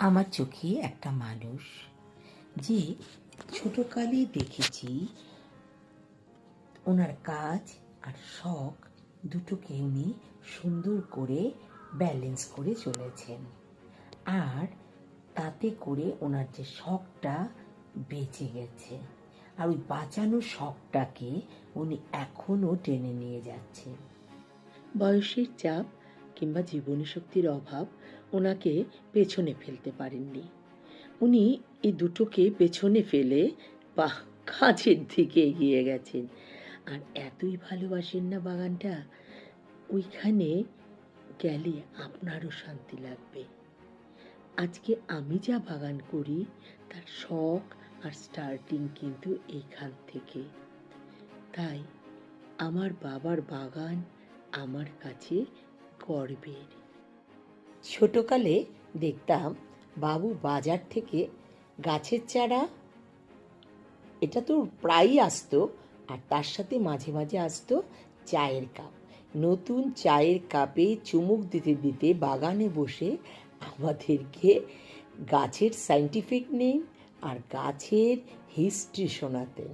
আমার চোখে একটা মানুষ যে ছোটকালে দেখেছি ওনার কাজ আর শখ দুটোকে উনি সুন্দর করে ব্যালেন্স করে চলেছেন, আর তাতে করে ওনার যে শখটা বেঁচে গেছে, আর ওই বাঁচানো শখটাকে উনি এখনও টেনে নিয়ে যাচ্ছেন। বয়সের চাপ কিংবা জীবনী শক্তির অভাব ওনাকে পেছনে ফেলতে পারেননি। উনি এই দুটোকে পেছনে ফেলে কাজের দিকে এগিয়ে গেছেন। আর এতই ভালোবাসেন না বাগানটা, ওইখানে গেলে আপনারও শান্তি লাগবে। আজকে আমি যা বাগান করি তার শখ আর স্টার্টিং কিন্তু এইখান থেকে। তাই আমার বাবার বাগান আমার কাছে গর্বের। ছোটকালে দেখতাম বাবু বাজার থেকে গাছের চারা, এটা তো প্রায়ই আসতো, আর তার সাথে মাঝে মাঝে আসতো চায়ের কাপ। নতুন চায়ের কাপে চুমুক দিতে দিতে বাগানে বসে আমাদেরকে গাছের সায়েন্টিফিক নেম আর গাছের হিস্ট্রি শোনাতেন।